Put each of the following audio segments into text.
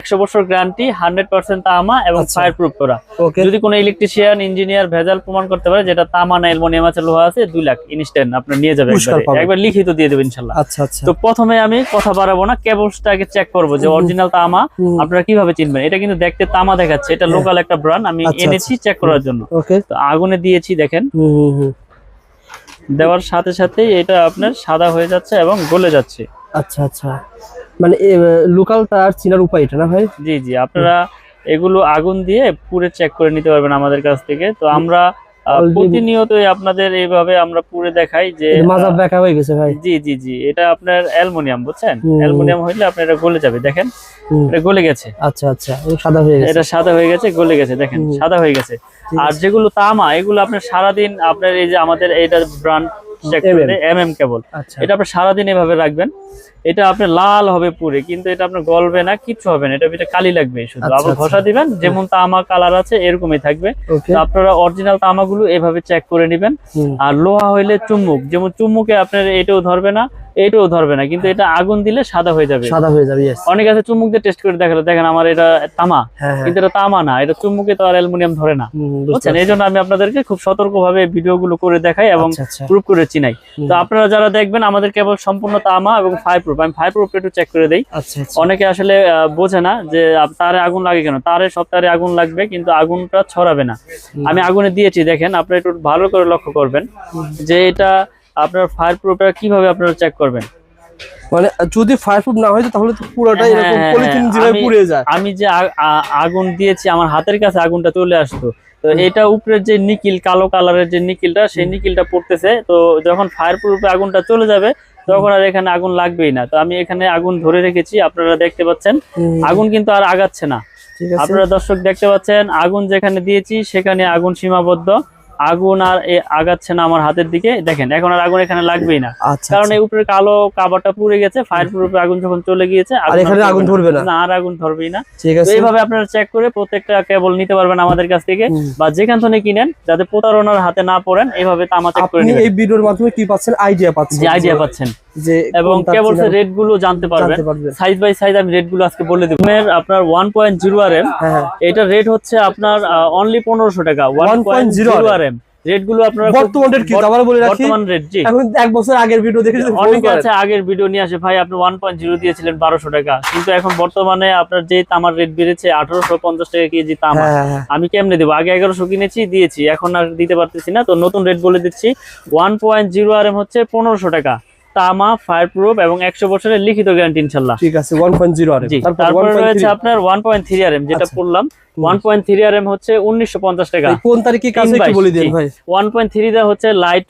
100 বছর গ্যারান্টি, 100% তামা এবং ফায়ার প্রুফ করা। যদি কোনো ইলেকট্রিশিয়ান ইঞ্জিনিয়ার ভেজাল প্রমাণ করতে পারে যেটা তামা না অ্যালুমিনিয়াম আছে, লোহা আছে, 2 লাখ ইনস্ট্যান্ট আপনার নিয়ে যাবেন, একবার লিখিত দিয়ে দেবেন ইনশাআল্লাহ। তো প্রথমে আমি কথা বাড়াবো না, কেবলসটাকে চেক করব যে অরিজিনাল তামা। আপনারা কিভাবে চিনবেন? এটা কিন্তু দেখতে তামা দেখাচ্ছে, এটা লোকাল একটা ব্র্যান্ড, আমি এনেছি চেক করার জন্য। তো আগুনে দিয়েছি, দেখেন দেওয়ার সাথে সাথে এটা আপনার সাদা হয়ে যাচ্ছে এবং গলে যাচ্ছে। আচ্ছা আচ্ছা, মানে লোকাল তার চিনার উপায় এটা না ভাই? জি জি, আপনারা এগুলো আগুন দিয়ে পুরে চেক করে নিতে পারবেন আমাদের কাছ থেকে। তো আমরা প্রতিনিয়ত আপনাদের এইভাবে আমরা পুরে দেখাই যে মাঝাব দেখা হয়ে গেছে ভাই। জি জি জি, এটা আপনার অ্যালুমিনিয়াম, বুঝছেন? অ্যালুমিনিয়াম হইলে আপনার এটা গলে যাবে, দেখেন এটা গলে গেছে। আচ্ছা আচ্ছা, এটা সাদা হয়ে গেছে, এটা সাদা হয়ে গেছে, গলে গেছে, দেখেন সাদা হয়ে গেছে। আর যেগুলো তামা, এগুলো আপনার সারাদিন আপনার এই যে আমাদের এইটা ব্র্যান্ড চেক করে এমএম কেবল, এটা আপনি সারাদিন এভাবে রাখবেন, এটা আপনার লাল হবে পুরে, কিন্তু এটা আপনার গলবে না, কিচ্ছু হবে না, এটা ভিতরে কালি লাগবে শুধু। আবার ঘষা দিবেন, যেমন তামা কালার আছে এরকমই থাকবে। তো আপনারা অরিজিনাল তামাগুলো এভাবে চেক করে নেবেন। আর লোহা হইলে চুম্বক, যেমন চুম্বকে আপনার এটাও ধরবে না, এটাও ধরবে না, কিন্তু এটা আগুন দিলে সাদা হয়ে যাবে, সাদা হয়ে যাবে। অনেক আছে চুম্বক দিয়ে টেস্ট করে দেখালো, দেখেন আমার এটা তামা, কিন্তু এটা তামা না, এটা চুম্বকে তো আর অ্যালুমিনিয়াম ধরে না, বুঝছেন? এই জন্য আমি আপনাদেরকে খুব সতর্কভাবে ভিডিওগুলো করে দেখাই এবং প্রুফ করে চিনাই। তো আপনারা যারা দেখবেন আমাদের কেবল সম্পূর্ণ তামা এবং ফায়ার প্রুফ, আমি ফায়ার প্রুফ একটু চেক করে দেই। অনেকে আসলে বোঝে না যে তারে আগুন লাগে কেন, তারে সব তারে আগুন লাগবে কিন্তু আগুনটা ছড়াবে না। আমি আগুনে দিয়েছি, দেখেন আপনারা একটু ভালো করে লক্ষ্য করবেন যে এটা আপনার ফায়ার প্রুফটা কিভাবে আপনারা চেক করবেন। মানে যদি ফায়ার প্রুফ না হয় তাহলে তো পুরোটা এরকম পলিথিন দিয়ে পুড়ে যায়। আমি যে আগুন দিয়েছি আমার হাতের কাছে আগুনটা চলে আসতো, তো এটা উপরের যে নিকিল, কালো কালারের যে নিকিলটা, সেই নিকিলটা পড়তেছে। তো যখন ফায়ার প্রুফে আগুনটা চলে যাবে তখন আর এখানে আগুন লাগবেই না। তো আমি এখানে আগুন ধরে রেখেছি, আপনারা দেখতে পাচ্ছেন আগুন কিন্তু আর আগাচ্ছে না। আপনারা দর্শক দেখতে পাচ্ছেন আগুন যেখানে দিয়েছি সেখানে আগুন সীমাবদ্ধ, আগুন আর আগাচ্ছে না আমার হাতের দিকে, দেখেন এখন আর আগুন এখানে লাগবেই না, কারণ এই উপরে কালো কাভারটা পুড়ে গেছে। ফায়ার প্রুফে আগুন যখন চলে গিয়েছে এখানে আগুন ধরবে না, আর আগুন ধরবেই না। এইভাবে আপনারা চেক করে প্রত্যেকটা কেবল নিতে পারবেন আমাদের কাছ থেকে, বা যেখান থেকে কিনেন, যাতে প্রতারণার হাতে না পড়েন। এইভাবে তামা চেক করে নিবেন। এই ভিডিওর মাধ্যমে কি পাচ্ছেন? আইডিয়া পাচ্ছেন, যে আইডিয়া পাচ্ছেন যে, এবং কেবলসের রেট গুলো জানতে পারবেন সাইজ বাই সাইজ। আমি রেট গুলো আজকে বলে দেব। আপনার 1.0 RM, এটা রেট হচ্ছে আপনার অনলি 1500 টাকা। 1.0 RM রেট গুলো আপনারা বর্তমান রেট কি আবার বলে রাখি? বর্তমান রেট, জি, এখন এক বছর আগের ভিডিও দেখেছেন, অনেকে আছে আগের ভিডিও নিয়ে আসে, ভাই আপনি 1.0 দিয়েছিলেন 1200 টাকা, কিন্তু এখন বর্তমানে আপনার যে তামার রেট বেড়েছে 1850 টাকা কেজি তামা। আমি কেমনে দেবো? আগে 1100 কিনেছি, দিয়েছি, এখন আর দিতে পারতেছি না। তো নতুন রেট বলে দিচ্ছি, 1.0 RM হচ্ছে 1500 টাকা, তামা, ফায়ার প্রুফ এবং 100 বছরের লিখিত গ্যারান্টি ইনশাআল্লাহ। ঠিক আছে, 1.0 RM। তারপর রয়েছে আপনার 1.3 RM, যেটা পড়লাম 1.3 RM হচ্ছে 1950 টাকা। কোন তারিখে কাছে একটু বলে দেন ভাই। 1.3 দা হচ্ছে লাইট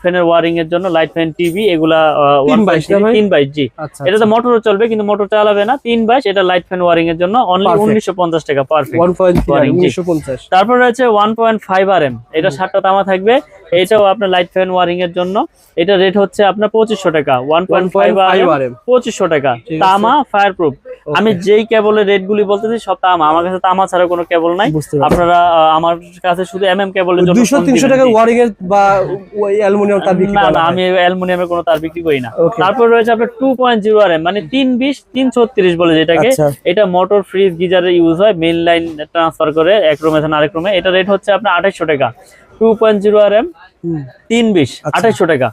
ফ্যানের ওয়্যারিং এর জন্য, লাইট ফ্যান, টিভি, এগুলা 322। জি, এটাতে মোটরও চলবে কিন্তু মোটর চালাবে না। 322 এটা লাইট ফ্যান ওয়্যারিং এর জন্য অনলি 1950 টাকা, পারফেক্ট 1950। তারপর রয়েছে 1.5 RM, এটা 7টা তামা থাকবে, এটাও আপনার লাইট ফ্যান ওয়্যারিং এর জন্য। এটা রেট হচ্ছে আপনার 2500 টাকা। 1.5 RM 2500 টাকা, তামা, ফায়ার প্রুফ। আমি যেই কেবলের রেট গুলি বলতেছি সব তামা, আমার কাছে তামা ছাড়া কোনো কেবল নাই। আপনারা আমার কাছে শুধু এমএম কেবলের জন্য 200-300 টাকার ওয়্যারিং এর বা ওই অ্যালুমিনিয়াম তার বিক্রি না, আমি অ্যালুমিনিয়ামের কোনো তার বিক্রি করি না। তারপর রয়েছে আপনার 2.0 RM, মানে 320-336 বলে যেটাকে, এটা মোটর, ফ্রিজ, গিজারে ইউজ হয়, মেইন লাইন ট্রান্সফার করে এক রুমে থেকে আরেক রুমে। এটা রেট হচ্ছে আপনার 2800 টাকা। 2.0 RM 320 2800 টাকা।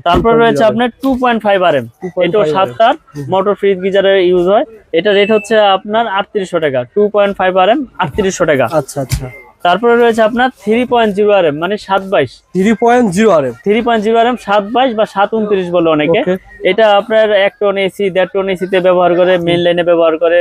তারপর রয়েছে আপনার 2.5 RM, এটা 7টার মোটর, ফ্রিজ, গিজারে ইউজ হয়, এটা রেট হচ্ছে আপনার 3800 টাকা। 2.5 RM 3800 টাকা। আচ্ছা আচ্ছা। তারপরে রয়েছে আপনার 3.0 RM, মানে 722। 3.0 RM 722 বা 729 বলে অনেকে। এটা আপনার 1 টন এসি, 1.5 টন এসিতে ব্যবহার করে, মেইন লাইনে ব্যবহার করে,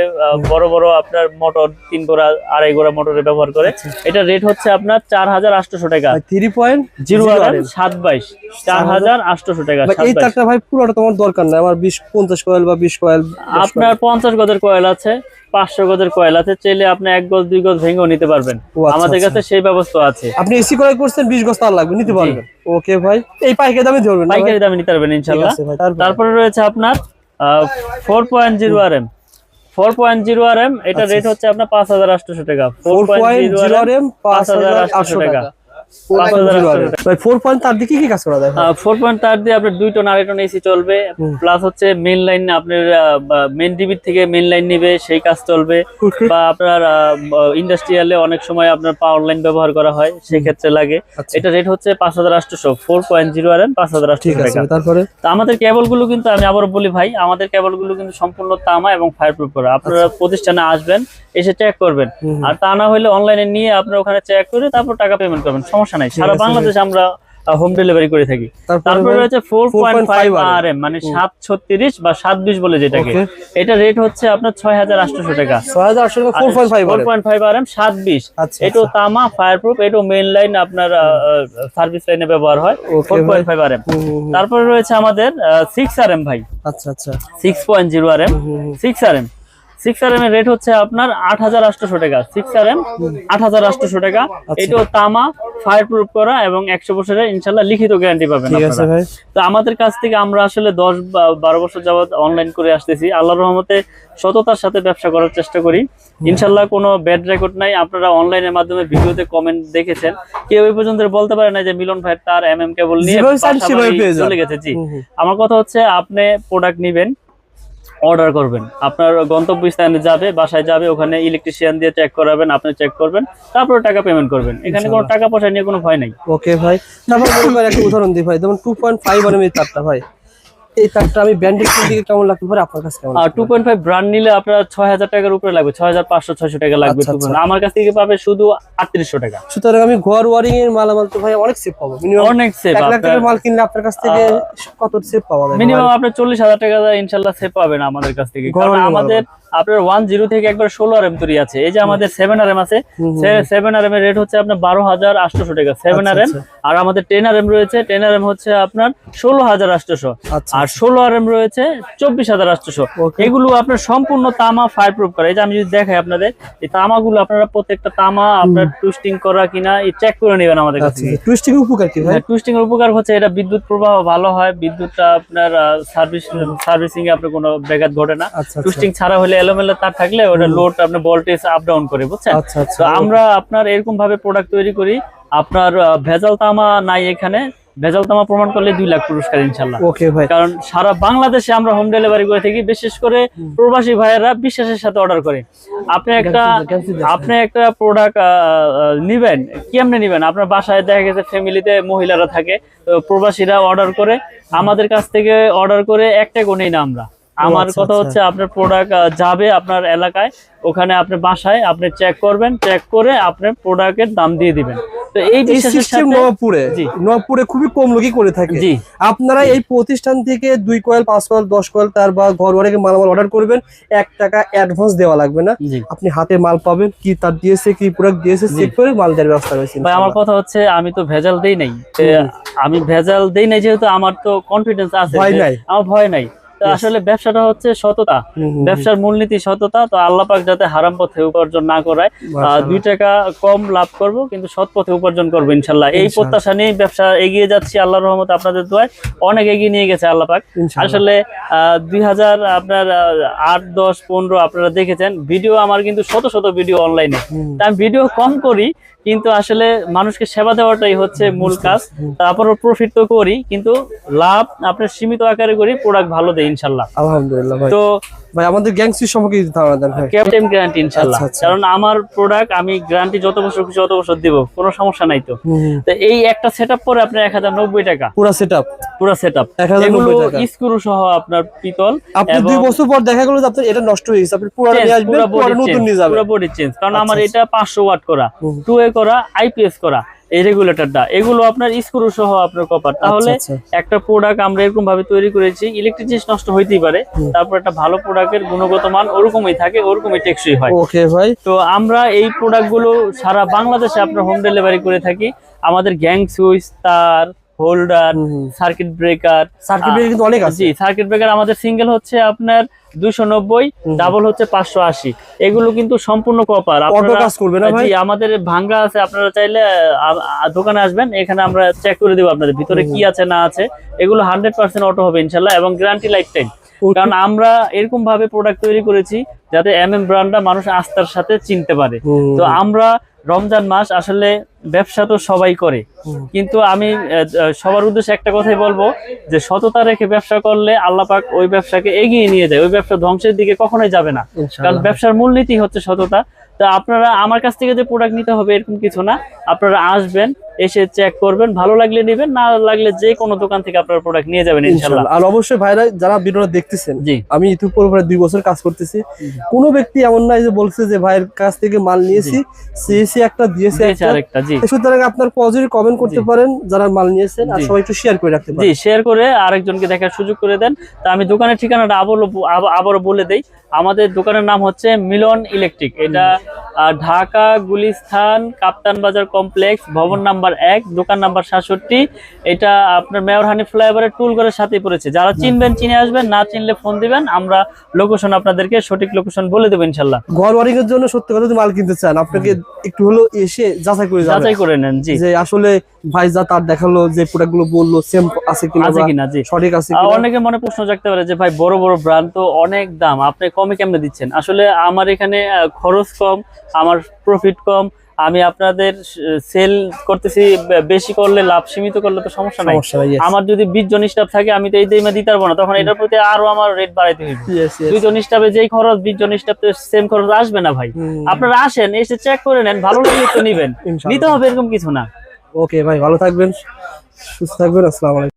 বড় বড় আপনার মোটর 3 গোড়া 2.5 গোড়া মোটরে ব্যবহার করে। এটা রেট হচ্ছে আপনার 4800 টাকা। 3.0 RM 722 4800 টাকা। এই তারটা ভাই পুরোটা তোমার দরকার না, আমার 20-50 কয়েল বা 20 কয়েল। আপনার 50 গজের কয়েল আছে, 500 গজের কয়েল আছে, চাইলে আপনি 1 গজ 2 গজ ভেঙেও নিতে পারবেন, আমাদের কাছে সেই ব্যবস্থা আছে। আপনি এসি ক্রয় করছেন, 20 গজ তার লাগবে, নিতে পারবেন। ওকে ভাই, এই পাইকারি দামে ধরবেন, পাইকারি দামে নিতে পারবেন ইনশাআল্লাহ। তারপরে রয়েছে আপনার 4.0 RM 4.0 RM, এটা রেট হচ্ছে আপনার 5800 টাকা। 4.0 RM 5800 টাকা। 5,800 ভাই 4 পয়েন্ট তার দিকে কি কাজ করা যায়? 4 পয়েন্ট তার দিয়ে আপনার 2 টন 2.5 টন এসি চলবে, প্লাস হচ্ছে মেইন লাইন আপনার মেইন ডিবির থেকে মেইন লাইন নিবে, সেই কাজ চলবে। বা আপনার ইন্ডাস্ট্রিয়ালে অনেক সময় আপনার পাওয়ার লাইন ব্যবহার করা হয়, সেই ক্ষেত্রে লাগে। এটা রেট হচ্ছে 5,800, 4.0 RM 5,800 টাকা। তারপরে তো আমাদের কেবল গুলো কিন্তু আমি আবার বলি ভাই, আমাদের কেবল গুলো কিন্তু সম্পূর্ণ তামা এবং ফায়ারপ্রুফ করা। আপনারা প্রতিষ্ঠানে আসবেন, এসে চেক করবেন, আর তা না হলে অনলাইনে নিয়ে আপনারা ওখানে চেক করে তারপর টাকা পেমেন্ট করবেন, সমস্যা নাই। সারা বাংলাদেশে আমরা হোম ডেলিভারি করে থাকি। তারপরে রয়েছে 4.5 RM, মানে 736 বা 720 বলে যেটাকে, এটা রেট হচ্ছে আপনার 6,800 টাকা। 6,800 টাকা 4.5 RM 720। এটা তামা, ফায়ারপ্রুফ, এটা মেইন লাইন আপনার সার্ভিস লাইনে ব্যবহার হয়। 4.5 RM। তারপরে রয়েছে আমাদের 6 RM ভাই। আচ্ছা আচ্ছা, 6.0 RM। 6 RM এর রেট হচ্ছে আপনার 8,800 টাকা। 6 RM 8,800 টাকা। এটাও তামা, ফায়ারপ্রুফ করা এবং 100 বছরের ইনশাআল্লাহ লিখিত গ্যারান্টি পাবেন আপনারা। তো আমাদের কাছ থেকে আমরা আসলে 10-12 বছর যাবত অনলাইন করে আসতেছি। আল্লাহর রহমতে সততার সাথে ব্যবসা করার চেষ্টা করি। ইনশাআল্লাহ কোনো ব্যাড রেকর্ড নাই। আপনারা অনলাইনের মাধ্যমে ভিডিওতে কমেন্ট দেখেছেন, কেউ এই পর্যন্ত বলতে পারে না যে মিলন ভাই তার কেবল নিয়ে চলে গেছে। জি, আমার কথা হচ্ছে আপনি প্রোডাক্ট নিবেন, অর্ডার করবেন, আপনার গন্তব্যস্থানে যাবে, বাসায় যাবে, ওখানে ইলেকট্রিশিয়ান দিয়ে চেক করাবেন, আপনি চেক করবেন, তারপরে টাকা পেমেন্ট করবেন। এখানে কোনো টাকা পয়সা নিয়ে কোনো ভয় নাই। ওকে ভাই, তারপর একটা উদাহরণ দিই ভাই, যেমন 2.5 RM এর তারটা ভাই, এই তারটা আমি ব্র্যান্ডের দিকে কেমন লাগতে পারে আপনার কাছে? কেমন? 2.5 ব্র্যান্ড নিলে আপনার 6,000 টাকার উপরে লাগবে, 6,500-600 টাকা লাগবে। আমার কাছ থেকে পাবে শুধু 3,800 টাকা। সুতরাং আমি ঘর ওয়ারিং এর মালামাল তো ভাই অনেক সেভ পাবো। মিনিমাম অনেক সেভ। 1 লাখ টাকার মাল কিনলে আপনার কাছ থেকে কত সেভ পাওয়া যায়? মিনিমাম আপনি 40,000 টাকা ইনশাআল্লাহ সেভ পাবেন আমাদের কাছ থেকে। কারণ আমাদের আপনার 10 থেকে একবার 16 RM তৈরি আছে। এই যে আমাদের 7 RM আছে, 7 RM এর রেট হচ্ছে আপনার 12,800 টাকা 7 RM। আর আমাদের 10 RM রয়েছে, 10 RM হচ্ছে আপনার 16,800। আর 16 RM রয়েছে 24,800। এগুলো আপনার সম্পূর্ণ তামা, ফায়ারপ্রুফ করা। এই যে আমি যদি দেখাই আপনাদের, এই তামাগুলো আপনারা প্রত্যেকটা তামা আপনার টুইস্টিং করা কিনা এই চেক করে নেবেন আমাদের কাছে। টুইস্টিং এর উপকার কি ভাই? টুইস্টিং এর উপকার হচ্ছে এটা বিদ্যুৎ প্রবাহ ভালো হয়, বিদ্যুৎটা আপনার সার্ভিসিং এ আপনার কোনো ব্যাঘাত ঘটে না। টুইস্টিং ছাড়া হলে এলোমেলো তার থাকলে ওটা লোড আপনার ভোল্টেজ আপ ডাউন করে, বুঝছেন? তো আমরা আপনার এরকম ভাবে প্রোডাক্ট তৈরি করি। আপনার ভেজাল তামা নাই এখানে, ভেজাল তামা প্রমাণ করলে 2 লাখ পুরস্কার ইনশাআল্লাহ। ওকে ভাই, কারণ সারা বাংলাদেশে আমরা হোম ডেলিভারি করে থাকি, বিশেষ করে প্রবাসী ভাইয়েরা বিশ্বাসের সাথে অর্ডার করে। আপনি একটা প্রোডাক্ট নিবেন, কেমনে নিবেন? আপনার বাসায় দেখা গেছে ফ্যামিলিতে মহিলারা থাকে, প্রবাসীরা অর্ডার করে আমাদের কাছ থেকে, অর্ডার করে একটা কোনেই না আমরা। আমার কথা হচ্ছে আপনার প্রোডাক্ট যাবে আপনার এলাকায়, ওখানে আপনি বাসায় আপনি চেক করবেন, চেক করে আপনি প্রোডাক্টের দাম দিয়ে দিবেন। তো এই বিশ্বাসের সাথে নবপুরে খুবই কম লোকই করে থাকে। আপনারা এই প্রতিষ্ঠান থেকে 2 কয়েল, 5 কয়েল, 10 কয়েল তার বা ঘর ওয়ারিং মালামাল অর্ডার করবেন, 1 টাকা অ্যাডভান্স দেওয়া লাগবে না। আপনি হাতে মাল পাবেন, কি তার দিয়েছে, কি প্রোডাক্ট দিয়েছে চেক করে মাল দেওয়ার ব্যবস্থা রয়েছে। ভাই আমার কথা হচ্ছে আমি তো ভেজাল দেই নাই, যেহেতু আমার তো কনফিডেন্স আছে, আমার ভয় নাই। আসলে ব্যবসাটা হচ্ছে সততা, ব্যবসার মূলনীতি সততা। তো আল্লাহ পাক যাতে হারাম পথে উপার্জন না করায়, 2 টাকা কম লাভ করব কিন্তু সৎ পথে উপার্জন করবো ইনশাল্লাহ। এই প্রত্যাশা নিয়ে ব্যবসা এগিয়ে যাচ্ছি আল্লাহর রহমতে, আপনাদের দোয়ায় অনেক এগিয়ে নিয়ে গেছে আল্লাহ পাক। আসলে 2008-10-15 আপনারা দেখেছেন ভিডিও, আমার কিন্তু শত ভিডিও অনলাইনে। আমি ভিডিও কম করি, কিন্তু আসলে মানুষকে সেবা দেওয়াটাই হচ্ছে মূল কাজ। তারপর প্রফিট তো করি, কিন্তু লাভ আপনার সীমিত আকারে করি, প্রোডাক্ট ভালো দেয় ইনশাল্লাহ। আলহামদুলিল্লাহ ভাই। তো ভাই আমাদের গ্যাংসি সম্পর্কে ধারণা দেন ভাই। ক্যাপ্টেন গ্যারান্টি ইনশাআল্লাহ, কারণ আমার প্রোডাক্ট আমি গ্যারান্টি যত বছর খুশি তত বছর দিব, কোনো সমস্যা নাই। তো এই একটা সেটআপ পরে আপনার 1090 টাকা পুরো সেটআপ। এগুলো স্ক্রু সহ আপনার পিতল। আপনি 2 বছর পর দেখা গেল যে আপনার এটা নষ্ট হয়ে গেছে, আপনি পুরোটা নিয়ে আসবেন, পুরো নতুন নিয়ে যাবেন, পুরো বডি চেঞ্জ। কারণ আমার এটা 500 ওয়াট করা, 2A করা, IPS করা এই রেগুলেটরটা, এগুলো আপনার স্ক্রু সহ আপনার কপার। তাহলে একটা প্রোডাক্ট আমরা এরকম ভাবে তৈরি করেছি, ইলেকট্রিক জিনিস নষ্ট হইতেই পারে, তারপর একটা ভালো প্রোডাক্টের গুণগত মান ওরকমই থাকে, ওরকমই টেকসই হয়। ওকে ভাই। তো আমরা এই প্রোডাক্টগুলো সারা বাংলাদেশে আপনার হোম ডেলিভারি করে থাকি। আমাদের গ্যাং সুইচ, তার, হোল্ডার, সার্কিট ব্রেকার কিন্তু অনেক আছে। জি, সার্কিট ব্রেকার আমাদের সিঙ্গেল হচ্ছে আপনার 290, ডাবল হচ্ছে 580। এগুলো কিন্তু সম্পূর্ণ কপার। জি, আমাদের ভাঙ্গা আছে, আপনারা চাইলে দোকানে আসবেন, এখানে আমরা চেক করে দেবো আপনাদের ভিতরে কি আছে না আছে। এগুলো 100% অটো হবে ইনশাল্লাহ, এবং গ্যারান্টি লাইফ টাইম। কারণ আমরা এরকম ভাবে প্রোডাক্ট তৈরি করেছি যাতে ব্র্যান্ডটা মানুষ আস্থার সাথে চিনতে পারে। তো আমরা রমজান মাস আসলে ব্যবসা তো সবাই করে, কিন্তু আমি সবার উদ্দেশ্যে একটা কথাই বলবো যে সততা রেখে ব্যবসা করলে আল্লাহ পাক ওই ব্যবসাকে এগিয়ে নিয়ে যায়, ওই ব্যবসা ধ্বংসের দিকে কখনোই যাবে না, কারণ ব্যবসার মূলনীতি হচ্ছে সততা। তো আপনারা আমার কাছ থেকে যে প্রোডাক্ট নিতে হবে এরকম কিছু না, আপনারা আসবেন, এসে চেক করবেন, ভালো লাগলে নেবেন, না লাগলে যে কোনো দোকান থেকে আপনারা প্রোডাক্ট নিয়ে যাবেন ইনশাআল্লাহ। আর অবশ্যই ভাইরা যারা ভিডিওটা দেখতেছেন, জি, আমি ইউটিউবের উপরে 2 বছর কাজ করতেছি, কোনো ব্যক্তি এমন নাই যে বলছে যে ভাইয়ের কাছ থেকে মাল নিয়েছি, সিএসি একটা দিয়েছে আরেকটা। জি, সুতরাং আপনার পজিটিভ কমেন্ট করতে পারেন যারা মাল নিয়েছেন, আর সবাই একটু শেয়ার করে রাখতে পারেন। জি, শেয়ার করে আরেকজনকে দেখার সুযোগ করে দেন। তা আমি দোকানের ঠিকানাটা আবারও বলে দেই। আমাদের দোকানের নাম হচ্ছে মিলন ইলেকট্রিক। এটা ঢাকা গুলিস্তান কাপ্তান বাজার কমপ্লেক্স, ভবন নাম্বার 1, দোকান নাম্বার 67। এটা আপনার মেয়র হানিফ ফ্লাইওভারের টুল ঘরের সাথেই পড়েছে। যারা চিনবেন চিনে আসবেন, না চিনলে ফোন দিবেন, আমরা লোকেশন আপনাদেরকে সঠিক লোকেশন বলে দেবো ইনশাল্লাহ। ঘর ওয়ারিং এর জন্য সত্যি কথা যদি মাল কিনতে চান, আপনাকে একটু হলো এসে যাচাই করে নেন। জি, যে আসলে ভাই যা তার দেখালো, যে প্রোডাক্ট গুলো বললো সেম আছে কিনা, জি সঠিক আছে কিনা। অনেকে মনে প্রশ্ন জাগতে পারে যে ভাই বড় বড় ব্র্যান্ড তো অনেক দাম, আপনি কমে কেমনে দিচ্ছেন? আসলে আমার এখানে খরচ কম, আমার প্রফিট কম, আমি আপনাদের সেল করতেছি, বেশি করলে লাভ, সীমিত করলে তো সমস্যা নাই। আমার যদি 20 জন স্টাফ থাকে, আমি তো এই দামে দিতে পারবো না, তখন এটার প্রতি আরো আমার রেট বাড়াইতে হবে। 2 জন স্টাফে যেই খরচ, 20 জন স্টাফে সেম খরচ আসবে না ভাই। আপনারা আসেন, এসে চেক করে নেন, ভালো লাগলে তো নিবেন, নিতে হবে এরকম কিছু না। ওকে ভাই, ভালো থাকবেন, সুস্থ থাকবেন, আসসালামু আলাইকুম।